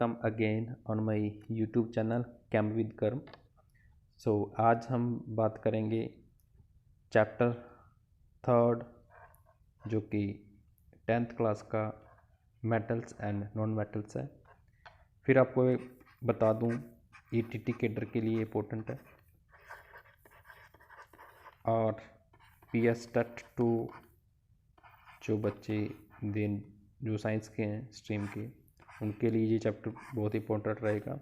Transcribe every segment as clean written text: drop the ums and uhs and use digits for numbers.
Welcome again on my YouTube channel cam with Karm. So आज हम बात करेंगे चैप्टर 3 जो कि 10th क्लास का मेटल्स एंड नॉन मेटल्स है। फिर आपको बता दूं ईटीटी कैडर के लिए इम्पोर्टेंट है और पीएस टेट 2 जो बच्चे देन जो साइंस के हैं स्ट्रीम के उनके लिए ये चैप्टर बहुत इंपॉर्टेंट रहेगा,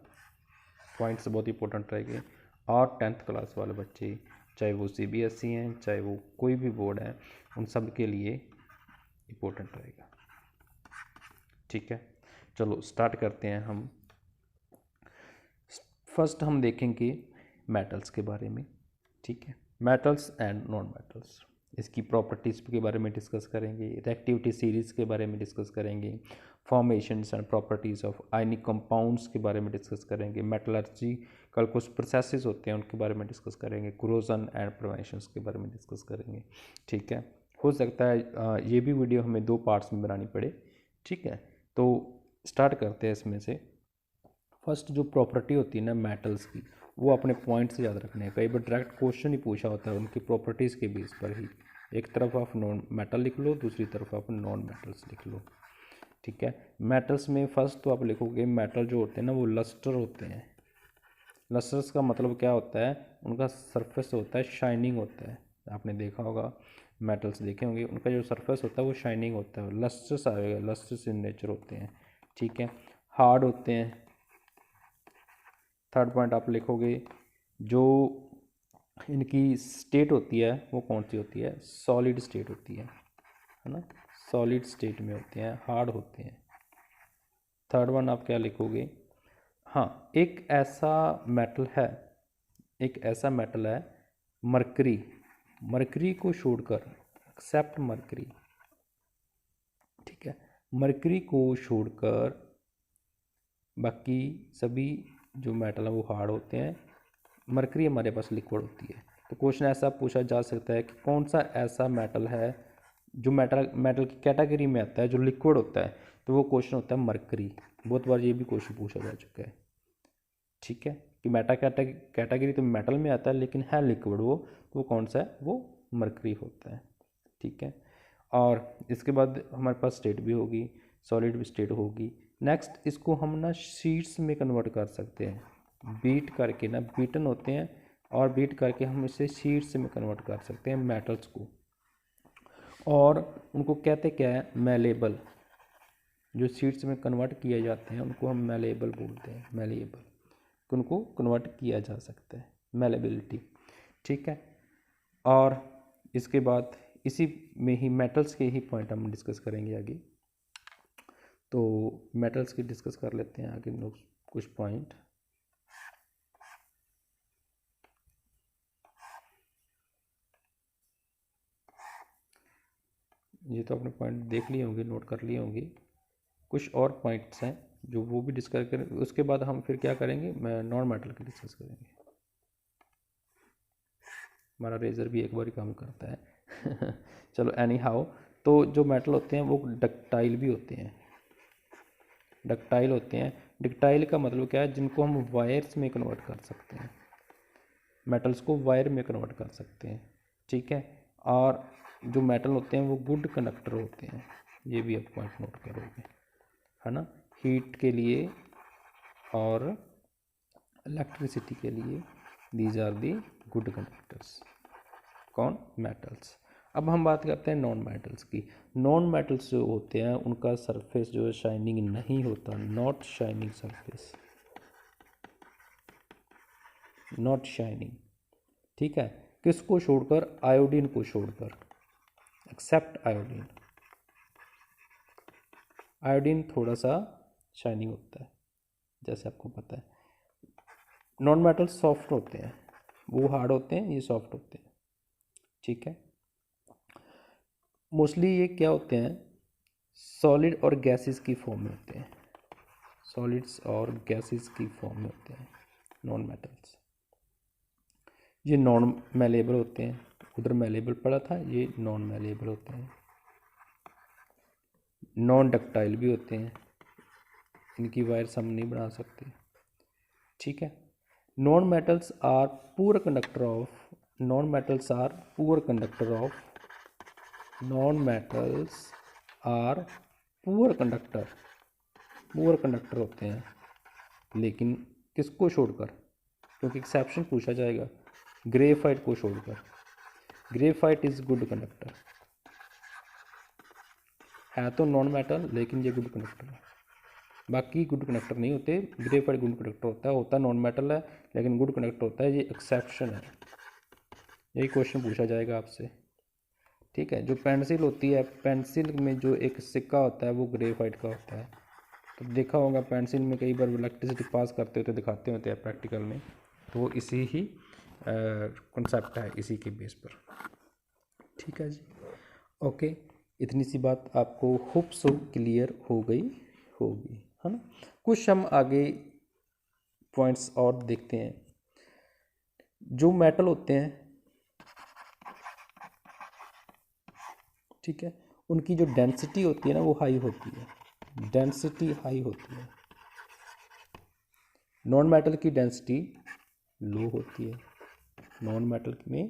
पॉइंट्स बहुत इंपॉर्टेंट रहेंगे। और 10th क्लास वाले बच्चे चाहे वो सीबीएसई हैं चाहे वो कोई भी बोर्ड है उन सब के लिए इम्पोर्टेंट रहेगा। ठीक है, चलो स्टार्ट करते हैं। हम फर्स्ट हम देखेंगे मेटल्स के बारे में। ठीक है, मेटल्स एंड नॉन मेटल्स, इसकी प्रॉपर्टीज़ के बारे में डिस्कस करेंगे, रिएक्टिविटी सीरीज़ के बारे में डिस्कस करेंगे, formations and properties of ionic compounds के बारे में डिस्कस करेंगे, मेटलर्जिकल कुछ प्रोसेसेस होते हैं उनके बारे में डिस्कस करेंगे, क्रोजन एंड प्रिवेंशंस के बारे में डिस्कस करेंगे। ठीक है, हो सकता है ये भी वीडियो हमें 2 पार्ट्स में बनानी पड़े। ठीक है, तो स्टार्ट करते हैं इसमें से। फर्स्ट जो प्रॉपर्टी होती है ना मेटल्स की, वो अपने पॉइंट से याद रखने हैं। कई बार डायरेक्ट क्वेश्चन ही पूछा होता है उनकी प्रॉपर्टीज़ के बेस पर ही। एक तरफ आप नॉन मेटल लिख लो, दूसरी तरफ आप नॉन मेटल्स लिख लो। ठीक है, मेटल्स में फर्स्ट तो आप लिखोगे मेटल जो होते हैं ना वो लस्टर होते हैं। लस्टर्स का मतलब क्या होता है, उनका सरफेस होता है शाइनिंग होता है। आपने देखा होगा मेटल्स देखे होंगे, उनका जो सरफेस होता है वो शाइनिंग होता है, लस्टर्स आएगा, लस्टर्स इन नेचर होते हैं। ठीक है, हार्ड होते हैं। थर्ड पॉइंट आप लिखोगे जो इनकी स्टेट होती है वो कौन सी होती है, सॉलिड स्टेट होती है ना, सॉलिड स्टेट में होते हैं, हार्ड होते हैं। थर्ड वन आप क्या लिखोगे, हाँ एक ऐसा मेटल है, एक ऐसा मेटल है मरकरी, मरकरी को छोड़कर, एक्सेप्ट मरकरी। ठीक है, मरकरी को छोड़कर बाकी सभी जो मेटल है वो हार्ड होते हैं। मरकरी हमारे पास लिक्विड होती है। तो क्वेश्चन ऐसा पूछा जा सकता है कि कौन सा ऐसा मेटल है जो मेटल की कैटेगरी में आता है जो लिक्विड होता है, तो वो क्वेश्चन होता है मरकरी। बहुत बार ये भी क्वेश्चन पूछा जा चुका है। ठीक है, कि कैटेगरी तो मेटल में आता है लेकिन है लिक्विड वो कौन सा है, वो मरकरी होता है। ठीक है, और इसके बाद हमारे पास स्टेट भी होगी, सॉलिड भी स्टेट होगी। नेक्स्ट इसको हम ना शीट्स में कन्वर्ट कर सकते हैं, बीट करके ना, बीटन होते हैं और बीट करके हम इसे शीट्स में कन्वर्ट कर सकते हैं मेटल्स को। और उनको कहते क्या है, मेलेबल। जो शीट्स में कन्वर्ट किए जाते हैं उनको हम मेलेबल बोलते हैं, मेलेबल, उनको कन्वर्ट किया जा सकता है, मेलेबिलिटी। ठीक है, और इसके बाद इसी में ही मेटल्स के ही पॉइंट हम डिस्कस करेंगे आगे। तो मेटल्स की डिस्कस कर लेते हैं आगे कुछ पॉइंट। ये तो अपने पॉइंट देख लिए होंगे, नोट कर लिए होंगे। कुछ और पॉइंट्स हैं जो वो भी डिस्कस करें, उसके बाद हम फिर क्या करेंगे, मैं नॉन मेटल की डिस्कस करेंगे। हमारा रेजर भी एक बार ही काम करता है चलो एनी हाउ, तो जो मेटल होते हैं वो डक्टाइल भी होते हैं, डक्टाइल होते हैं। डक्टाइल का मतलब क्या है, जिनको हम वायर्स में कन्वर्ट कर सकते हैं, मेटल्स को वायर में कन्वर्ट कर सकते हैं। ठीक है, और जो मेटल होते हैं वो गुड कंडक्टर होते हैं, ये भी आप पॉइंट नोट करोगे, है ना, हीट के लिए और इलेक्ट्रिसिटी के लिए, these are the good conductors. कौन, मेटल्स। अब हम बात करते हैं नॉन मेटल्स की। नॉन मेटल्स जो होते हैं उनका सरफेस जो है शाइनिंग नहीं होता, not shining surface, not shining. ठीक है, किसको छोड़कर, आयोडीन को छोड़कर, एक्सेप्ट आयोडीन। आयोडीन थोड़ा सा शाइनिंग होता है जैसे आपको पता है। नॉन मेटल्स सॉफ्ट होते हैं, वो हार्ड होते हैं, ये सॉफ्ट होते हैं। ठीक है, मोस्टली ये क्या होते हैं, सॉलिड और गैसेस की फॉर्म में होते हैं, सॉलिड्स और गैसेस की फॉर्म में होते हैं नॉन मेटल्स। ये नॉन मेलेबल होते हैं, उधर मेलेबल पड़ा था, ये नॉन मेलेबल होते हैं। नॉन डक्टाइल भी होते हैं, इनकी वायर्स हम नहीं बना सकते, ठीक है। Non metals are poor conductor of, non metals are poor conductor of, non metals are poor conductor, poor conductor होते हैं, लेकिन किसको छोड़कर, क्योंकि एक्सेप्शन पूछा जाएगा, ग्रेफाइट को छोड़कर। ग्रेफाइट इज गुड कंडक्टर, है तो नॉन मेटल लेकिन ये गुड कंडक्टर है, बाकी गुड कंडक्टर नहीं होते। ग्रेफाइट गुड कंडक्टर होता नॉन मेटल है लेकिन गुड कंडक्टर होता है, ये एक्सेप्शन है। यही क्वेश्चन पूछा जाएगा आपसे, ठीक है। जो पेंसिल होती है, पेंसिल में जो एक सिक्का होता है वो ग्रेफाइट का होता है। तो देखा होगा पेंसिल में कई बार इलेक्ट्रिसिटी पास करते होते दिखाते होते हैं प्रैक्टिकल में, तो वो इसी ही कॉन्सेप्ट है, इसी के बेस पर, ठीक है जी। ओके, इतनी सी बात आपको होप सो क्लियर हो गई होगी, है ना। कुछ हम आगे पॉइंट्स और देखते हैं। जो मेटल होते हैं, ठीक है, उनकी जो डेंसिटी होती है ना वो हाई होती है, डेंसिटी हाई होती है। नॉन मेटल की डेंसिटी लो होती है, नॉन मेटल में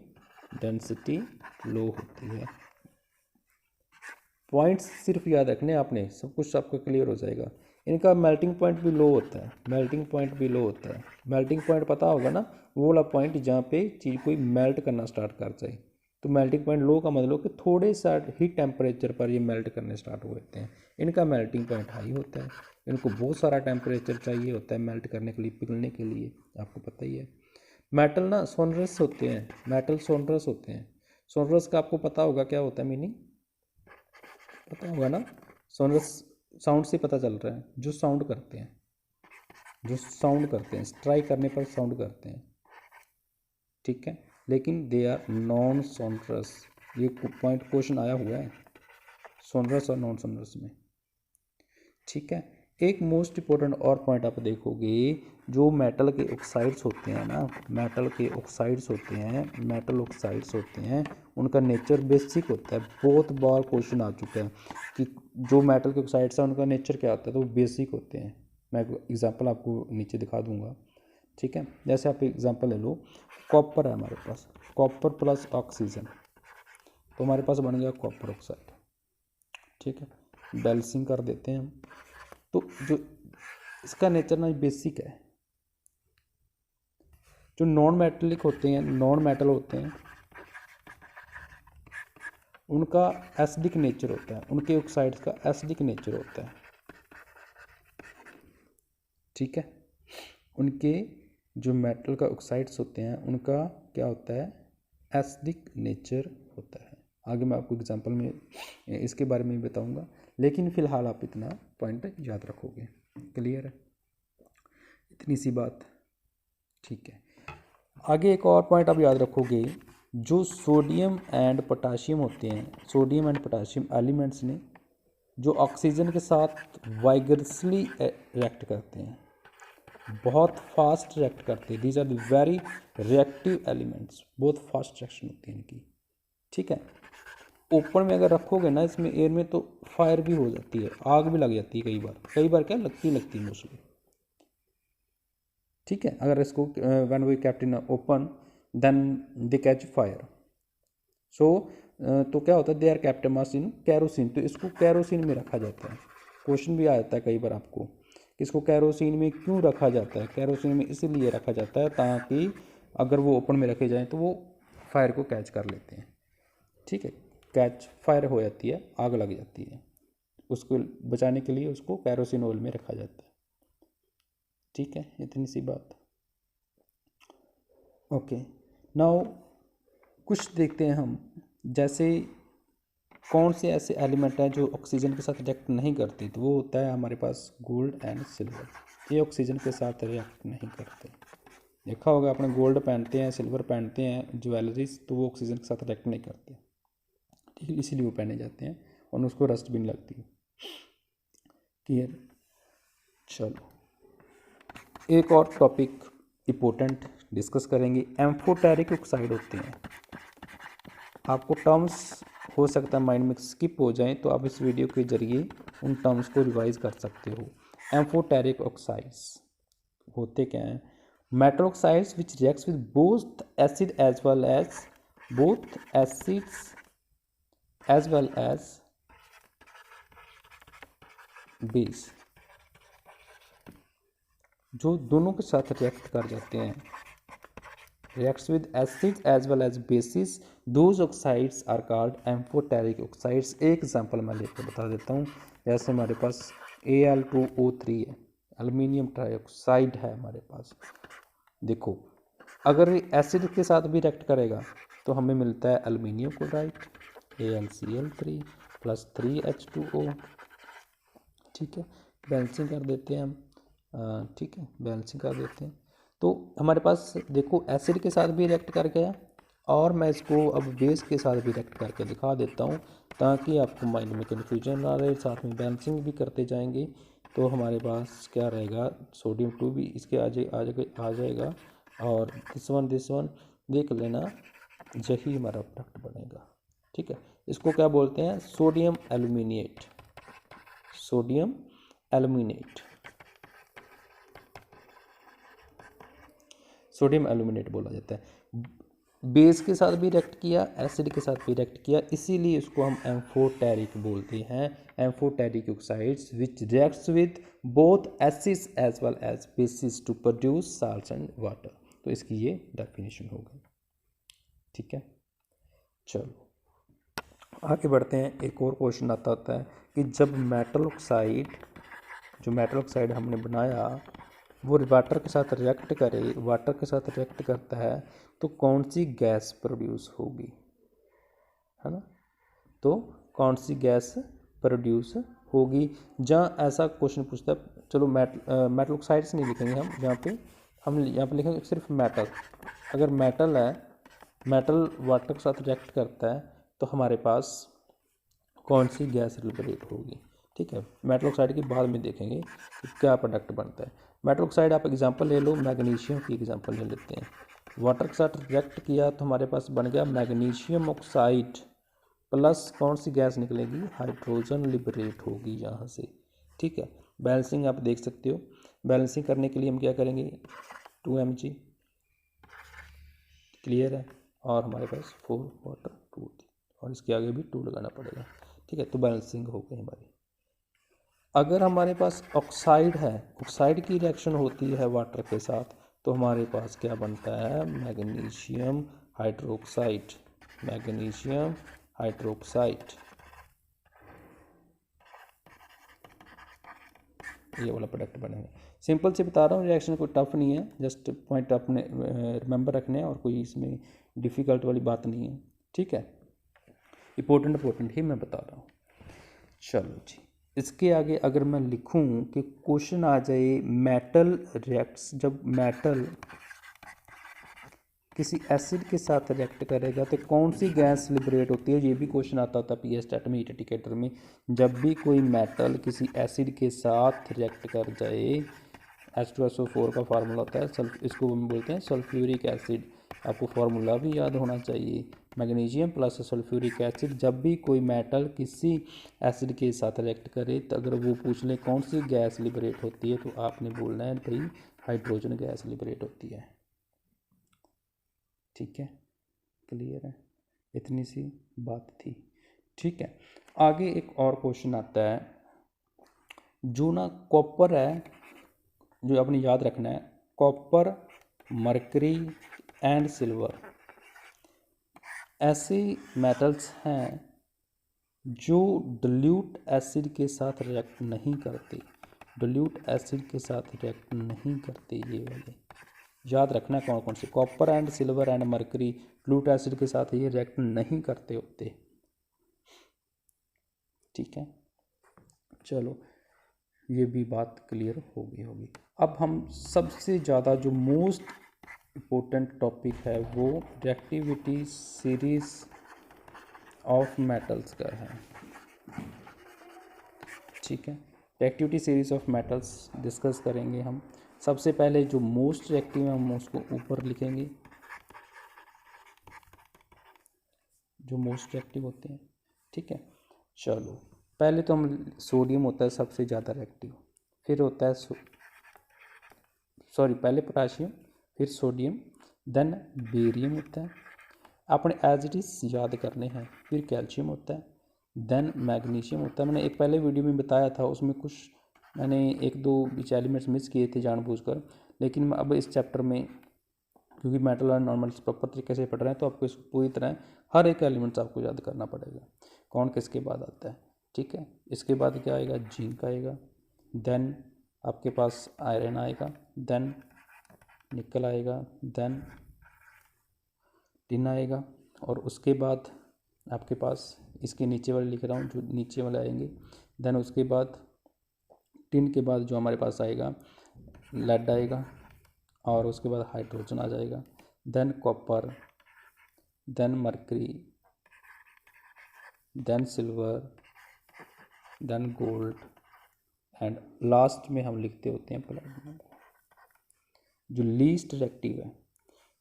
डेंसिटी लो होती है। पॉइंट्स सिर्फ याद रखने आपने, सब कुछ आपको क्लियर हो जाएगा। इनका मेल्टिंग पॉइंट भी लो होता है, मेल्टिंग पॉइंट भी लो होता है। मेल्टिंग पॉइंट पता होगा ना, वो वाला पॉइंट जहाँ पे चीज़ कोई मेल्ट करना स्टार्ट कर जाए। तो मेल्टिंग पॉइंट लो का मतलब कि थोड़े सा ही टेम्परेचर पर ये मेल्ट करने स्टार्ट हो जाते हैं। इनका मेल्टिंग पॉइंट हाई होता है, इनको बहुत सारा टेम्परेचर चाहिए होता है मेल्ट करने के लिए, पिघलने के लिए, आपको पता ही है। मेटल ना सोनरस होते हैं, मेटल सोनरस होते हैं। सोनरस का आपको पता होगा क्या होता है मीनिंग, पता होगा ना। सोनरस साउंड से पता चल रहा है, जो साउंड करते हैं, जो साउंड करते हैं, स्ट्राइक करने पर साउंड करते हैं, ठीक है। लेकिन दे आर नॉन सोनरस, ये पॉइंट क्वेश्चन आया हुआ है सोनरस और नॉन सोनरस में, ठीक है। एक मोस्ट इम्पोर्टेंट और पॉइंट आप देखोगे, जो मेटल के ऑक्साइड्स होते हैं ना, मेटल के ऑक्साइड्स होते हैं, मेटल ऑक्साइड्स होते हैं, उनका नेचर बेसिक होता है। बहुत बार क्वेश्चन आ चुका है कि जो मेटल के ऑक्साइड्स हैं उनका नेचर क्या होता है, तो वो बेसिक होते हैं। मैं एग्जांपल आपको नीचे दिखा दूंगा, ठीक है। जैसे आप एग्जांपल ले लो, कॉपर है हमारे पास, कॉपर प्लस ऑक्सीजन, तो हमारे पास बन गया कॉपर ऑक्साइड, ठीक है। बैलेंसिंग कर देते हैं हम, तो जो इसका नेचर ना बेसिक है। जो नॉन मेटलिक होते हैं, नॉन मेटल होते हैं, उनका एसिडिक नेचर होता है, उनके ऑक्साइड्स का एसिडिक नेचर होता है, ठीक है। उनके जो मेटल का ऑक्साइड्स होते हैं उनका क्या होता है, एसिडिक नेचर होता है। आगे मैं आपको एग्जांपल में इसके बारे में बताऊंगा, लेकिन फ़िलहाल आप इतना पॉइंट याद रखोगे, क्लियर है, इतनी सी बात, ठीक है। आगे एक और पॉइंट आप याद रखोगे, जो सोडियम एंड पोटाशियम होते हैं, सोडियम एंड पोटाशियम एलिमेंट्स ने जो ऑक्सीजन के साथ वाइगरसली रिएक्ट करते हैं, बहुत फास्ट रिएक्ट करते हैं, these are the very reactive elements, बहुत फास्ट रिएक्शन होती है इनकी, ठीक है। ओपन में अगर रखोगे ना इसमें एयर में, तो फायर भी हो जाती है, आग भी लग जाती है, कई बार क्या लगती है मोस्टली, ठीक है। अगर इसको when we kept in open then they catch fire, so तो क्या होता है, they are kept mass in kerosene, तो इसको कैरोसिन में रखा जाता है। क्वेश्चन भी आ जाता है कई बार आपको, इसको कैरोसिन में क्यों रखा जाता है, कैरोसिन में इसीलिए रखा जाता है ताकि अगर वो ओपन में रखे जाएँ तो वो फायर को कैच कर लेते हैं, ठीक है। कैच फायर हो जाती है, आग लग जाती है, उसको बचाने के लिए उसको कैरोसिन ऑयल में रखा जाता है, ठीक है। इतनी सी बात, ओके। नाउ कुछ देखते हैं हम, जैसे कौन से ऐसे एलिमेंट हैं जो ऑक्सीजन के साथ रिएक्ट नहीं करते, तो वो होता है हमारे पास गोल्ड एंड सिल्वर, ये ऑक्सीजन के साथ रिएक्ट नहीं करते। देखा होगा आपने, गोल्ड पहनते हैं, सिल्वर पहनते हैं ज्वेलरीज, तो वो ऑक्सीजन के साथ रिएक्ट नहीं करते, ठीक है, इसीलिए वो पहने जाते हैं और उसको रस्ट भी नहीं लगती है, क्लियर। चलो एक और टॉपिक इम्पोर्टेंट डिस्कस करेंगे, एम्फोटेरिक ऑक्साइड होते हैं। आपको टर्म्स हो सकता है माइंड में स्किप हो जाएं, तो आप इस वीडियो के जरिए उन टर्म्स को रिवाइज कर सकते हो। एम्फोटेरिक ऑक्साइड्स होते क्या हैं? Metal oxides which reacts with both acid as well as both acids as well as base, जो दोनों के साथ रिएक्ट कर जाते हैं, reacts with acids as well as bases, those oxides are called amphoteric oxides। एक एग्जांपल मैं लेकर बता देता हूँ। जैसे हमारे पास Al2O3 है, एल्यूमिनियम ट्राइऑक्साइड है हमारे पास। देखो अगर एसिड के साथ भी रिएक्ट करेगा तो हमें मिलता है aluminium chloride AlCl3 plus 3H2O। ठीक है, बैलेंसिंग कर देते हैं हम। ठीक है, बैलेंसिंग कर देते हैं तो हमारे पास देखो एसिड के साथ भी रिएक्ट कर गया, और मैं इसको अब बेस के साथ भी रिएक्ट करके दिखा देता हूँ ताकि आपको माइंड में कन्फ्यूजन ना रहे। साथ में बैलेंसिंग भी करते जाएंगे तो हमारे पास क्या रहेगा, सोडियम 2 भी इसके आ जाएगा और दिस वन देख लेना, यही हमारा प्रोडक्ट बनेगा। ठीक है, इसको क्या बोलते हैं, sodium aluminate, sodium aluminate, sodium aluminate बोला जाता है। बेस के साथ भी रिएक्ट किया, एसिड के साथ भी रिएक्ट किया, इसीलिए इसको हम एम्फोटेरिक बोलते हैं। Amphoteric oxides which reacts with both acids as well as basis to produce salts and water. तो इसकी ये डेफिनेशन हो गई। ठीक है, चलो आगे बढ़ते हैं। एक और क्वेश्चन आता होता है कि जब मेटल ऑक्साइड, जो मेटल ऑक्साइड हमने बनाया वो वाटर के साथ रिएक्ट करे, वाटर के साथ रिएक्ट करता है तो कौन सी गैस प्रोड्यूस होगी, है ना। तो कौन सी गैस प्रोड्यूस होगी, जहाँ ऐसा क्वेश्चन पूछता है। चलो मेटल ऑक्साइड्स नहीं लिखेंगे हम यहाँ पे लिखेंगे सिर्फ मेटल। अगर मेटल है, मेटल वाटर के साथ रिएक्ट करता है तो हमारे पास कौन सी गैस लिबरेट होगी। ठीक है, मेटल ऑक्साइड की बाद में देखेंगे कि क्या प्रोडक्ट बनता है। मेटल ऑक्साइड आप एग्जांपल ले लो, मैग्नीशियम की एग्जांपल ले लेते हैं। वाटर के साथ रिएक्ट किया तो हमारे पास बन गया मैग्नीशियम ऑक्साइड, प्लस कौन सी गैस निकलेगी, हाइड्रोजन लिबरेट होगी यहाँ से। ठीक है, बैलेंसिंग आप देख सकते हो। बैलेंसिंग करने के लिए हम क्या करेंगे, 2mg क्लियर है, और हमारे पास 4 वाटर 2, और इसके आगे भी 2 लगाना पड़ेगा। ठीक है, तो बैलेंसिंग हो गई हमारी। अगर हमारे पास ऑक्साइड है, ऑक्साइड की रिएक्शन होती है वाटर के साथ तो हमारे पास क्या बनता है, मैग्नीशियम हाइड्रोक्साइड, मैग्नीशियम हाइड्रोक्साइड, ये वाला प्रोडक्ट बनेगा। सिंपल से बता रहा हूँ, रिएक्शन कोई टफ नहीं है, जस्ट पॉइंट अपने रिमेंबर रखने हैं और कोई इसमें डिफ़िकल्ट वाली बात नहीं है। ठीक है, इंपॉर्टेंट ही मैं बता रहा हूँ। चलो जी, इसके आगे अगर मैं लिखूं कि क्वेश्चन आ जाए मेटल रिएक्ट्स, जब मेटल किसी एसिड के साथ रिएक्ट करेगा तो कौन सी गैस लिबरेट होती है, ये भी क्वेश्चन आता था पीएस स्टैट में, हीट इंडिकेटर में। जब भी कोई मेटल किसी एसिड के साथ रिएक्ट कर जाए, H2SO4 का फार्मूला होता है इसको हम बोलते हैं सल्फ्यूरिक एसिड। आपको फार्मूला भी याद होना चाहिए, मैग्नीशियम प्लस सल्फ्यूरिक एसिड। जब भी कोई मेटल किसी एसिड के साथ रिएक्ट करे तो अगर वो पूछ ले कौन सी गैस लिबरेट होती है तो आपने बोलना है भाई हाइड्रोजन गैस लिबरेट होती है। ठीक है, क्लियर है, इतनी सी बात थी। ठीक है, आगे एक और क्वेश्चन आता है, जो ना कॉपर है, जो आपने याद रखना है, कॉपर, मरकरी एंड सिल्वर ऐसे मेटल्स हैं जो डिल्यूट एसिड के साथ रिएक्ट नहीं करते, डिल्यूट एसिड के साथ रिएक्ट नहीं करते। ये वाले याद रखना कौन कौन से, copper and silver and mercury dilute acid के साथ ये रिएक्ट नहीं करते होते। ठीक है, चलो ये भी बात क्लियर होगी। अब हम सबसे ज़्यादा जो मोस्ट इम्पोर्टेंट टॉपिक है वो रिएक्टिविटी सीरीज ऑफ मेटल्स का है। ठीक है, reactivity series of metals discuss करेंगे हम। सबसे पहले जो मोस्ट रिएक्टिव है हम उसको ऊपर लिखेंगे, जो मोस्ट रिएक्टिव होते हैं। ठीक है, चलो पहले तो हम सोडियम होता है सबसे ज़्यादा रिएक्टिव, फिर होता है पहले पोटाशियम, फिर सोडियम, देन बेरियम होता है, अपने एज इट इज़ याद करने हैं। फिर कैल्शियम होता है, देन मैग्नीशियम होता है। मैंने एक पहले वीडियो में बताया था, उसमें कुछ मैंने 1-2 बीच एलिमेंट्स मिस किए थे जानबूझकर, लेकिन अब इस चैप्टर में क्योंकि मेटल और नॉन मेटल्स प्रॉपर तरीके से पढ़ रहे हैं तो आपको इसको पूरी तरह हर एक एलिमेंट्स आपको याद करना पड़ेगा, कौन किसके बाद आता है। ठीक है, इसके बाद क्या आएगा, जिंक आएगा, देन आपके पास आयरन आएगा, देन निकल आएगा, देन टिन आएगा, और उसके बाद आपके पास इसके नीचे वाले लिख रहा हूँ, जो नीचे वाले आएंगे। देन उसके बाद टिन के बाद जो हमारे पास आएगा लेड आएगा, और उसके बाद हाइड्रोजन आ जाएगा, then copper, then mercury, then silver, then gold, and last में हम लिखते होते हैं प्लेटिनम। जो लीस्ट रिएक्टिव है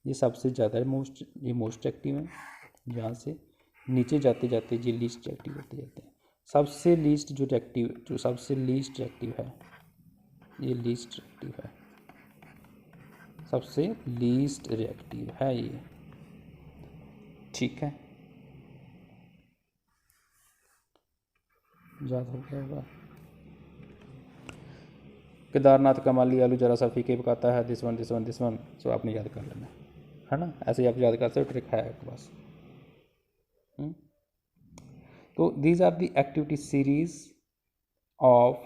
ये सबसे ज़्यादा ये मोस्ट एक्टिव है, यहाँ से नीचे जाते जाते ये लीस्ट रिएक्टिव होते जाते हैं। सबसे लीस्ट जो सबसे लीस्ट रिएक्टिव है ये लीस्ट रिएक्टिव है, सबसे लीस्ट रिएक्टिव है ये। ठीक है, याद हो गया होगा। केदारनाथ का माली आलू जरा सा फीके पकाता है, दिस वन। सो आपने याद कर लेना है ना, ऐसे ही आप याद कर सकते हो, ट्रिक है आपके पास। तो these are the activity series of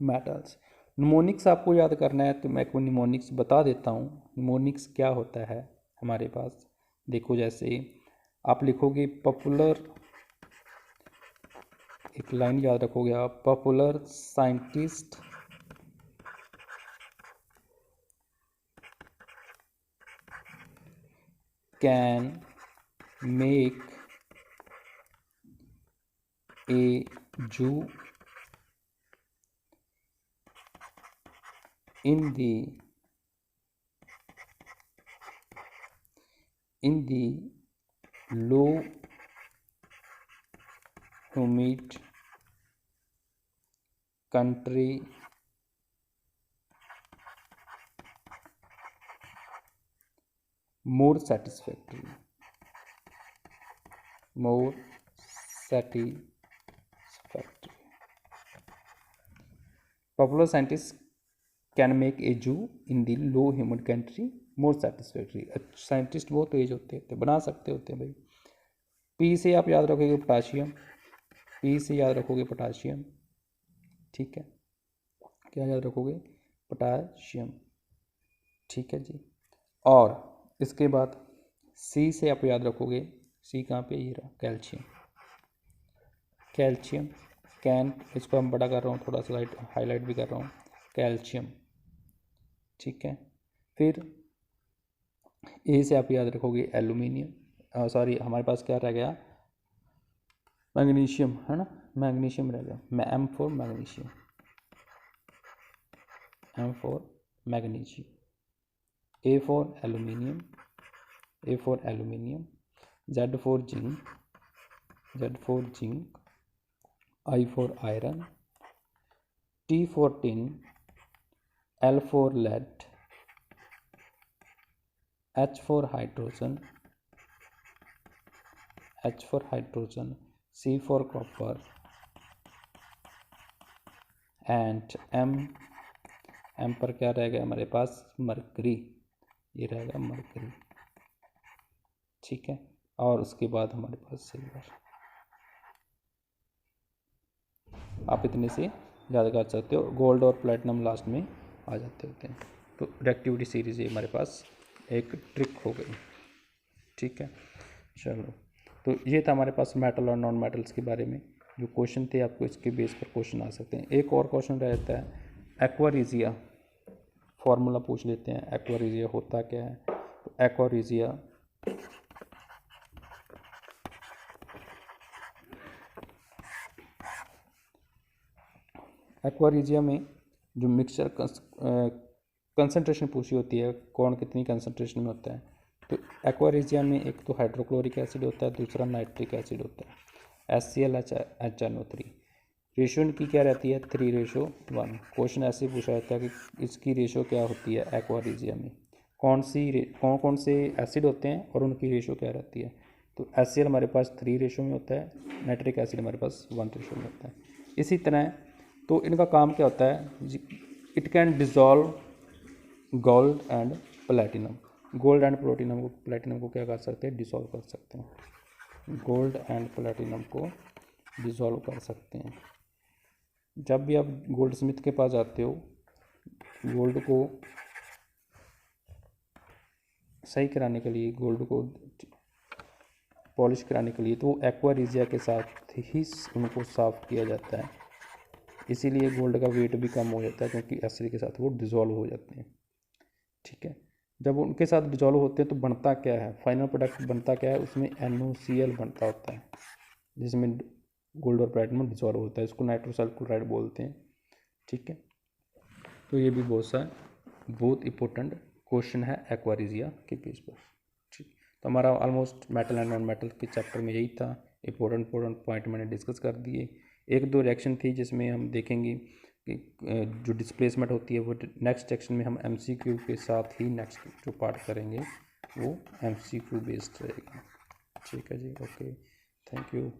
metals. Mnemonics आपको याद करना है तो मैं आपको निमोनिक्स बता देता हूँ। निमोनिक्स क्या होता है हमारे पास, देखो जैसे आप लिखोगे पॉपुलर, एक लाइन याद रखोगे आप, popular scientist can make a जू in the low humid country more satisfactory. Popular scientists can make a zoo in the low human country more satisfactory. Scientist बहुत तेज होते हैं, बना सकते होते हैं भाई। पी से आप याद रखोगे पोटाशियम, पी से याद रखोगे पोटाशियम। ठीक है, क्या याद रखोगे, पोटाशियम। ठीक है जी, और इसके बाद सी से आप याद रखोगे, सी कहाँ पे, ये रहा कैल्शियम। कैल्शियम कैन, इसको हम बड़ा कर रहा हूँ, थोड़ा सा हाईलाइट भी कर रहा हूँ, कैल्शियम। ठीक है, फिर ए से आप याद रखोगे एल्यूमिनियम, सॉरी हमारे पास क्या रह गया, मैग्नीशियम, है ना, मैग्नीशियम रह गया, M for magnesium, M for magnesium. A for aluminium, A for aluminium, Z for zinc, Z for zinc, I for iron, T for tin, L for lead, H for hydrogen, C for copper, and M पर क्या रह गया हमारे पास, mercury, ये रहेगा mercury. ठीक है, और उसके बाद हमारे पास सिल्वर। आप इतने से याद कर सकते हो, गोल्ड और प्लेटिनम लास्ट में आ जाते होते हैं। तो रिएक्टिविटी सीरीज ये हमारे पास एक ट्रिक हो गई। ठीक है, चलो, तो ये था हमारे पास मेटल और नॉन मेटल्स के बारे में जो क्वेश्चन थे, आपको इसके बेस पर क्वेश्चन आ सकते हैं। एक और क्वेश्चन रहता है एक्वारिजिया, फॉर्मूला पूछ लेते हैं, एक्वारिजिया होता क्या है। तो एक्वारिजिया में जो मिक्सचर कंसंट्रेशन पूछी होती है, कौन कितनी कंसंट्रेशन में होता है, तो एक्वारिजिया में एक तो हाइड्रोक्लोरिक एसिड होता है, दूसरा नाइट्रिक एसिड होता है, HCl HNO3। रेशो इनकी क्या रहती है 3:1। क्वेश्चन ऐसे पूछा जाता है कि इसकी रेशो क्या होती है एक्वारिजिया में, कौन कौन से एसिड होते हैं और उनकी रेशो क्या रहती है। तो HCl हमारे पास 3 में होता है, नाइट्रिक एसिड हमारे पास 1 में होता है। इसी तरह तो इनका काम क्या होता है, it can dissolve gold and platinum. Gold and platinum को क्या कर सकते हैं, डिसॉल्व कर सकते हैं। गोल्ड एंड प्लेटिनम को डिसॉल्व कर सकते हैं। जब भी आप गोल्ड स्मिथ के पास जाते हो गोल्ड को सही कराने के लिए, गोल्ड को पॉलिश कराने के लिए, तो एक्वारिजिया के साथ ही उनको साफ़ किया जाता है। इसीलिए गोल्ड का वेट भी कम हो जाता है क्योंकि एसिड के साथ वो डिज़ोल्व हो जाते हैं। ठीक है, जब उनके साथ डिज़ोल्व होते हैं तो बनता क्या है, फाइनल प्रोडक्ट बनता क्या है, उसमें NOCl बनता होता है जिसमें गोल्ड और प्लेटिनम डिज़ोल्व होता है। इसको नाइट्रोसल क्लोराइड बोलते हैं। ठीक है, तो ये भी बहुत इंपॉर्टेंट क्वेश्चन है एक्वारिजिया के बेस पर। ठीक, तो हमारा almost metal and non metal के चैप्टर में यही था। इंपॉर्टेंट पॉइंट मैंने डिस्कस कर दिए। एक दो रिएक्शन थी जिसमें हम देखेंगे कि जो डिस्प्लेसमेंट होती है वो नेक्स्ट सेक्शन में हम MCQ के साथ ही नेक्स्ट जो पार्ट करेंगे वो MCQ बेस्ड रहेगा। ठीक है जी, ओके, थैंक यू।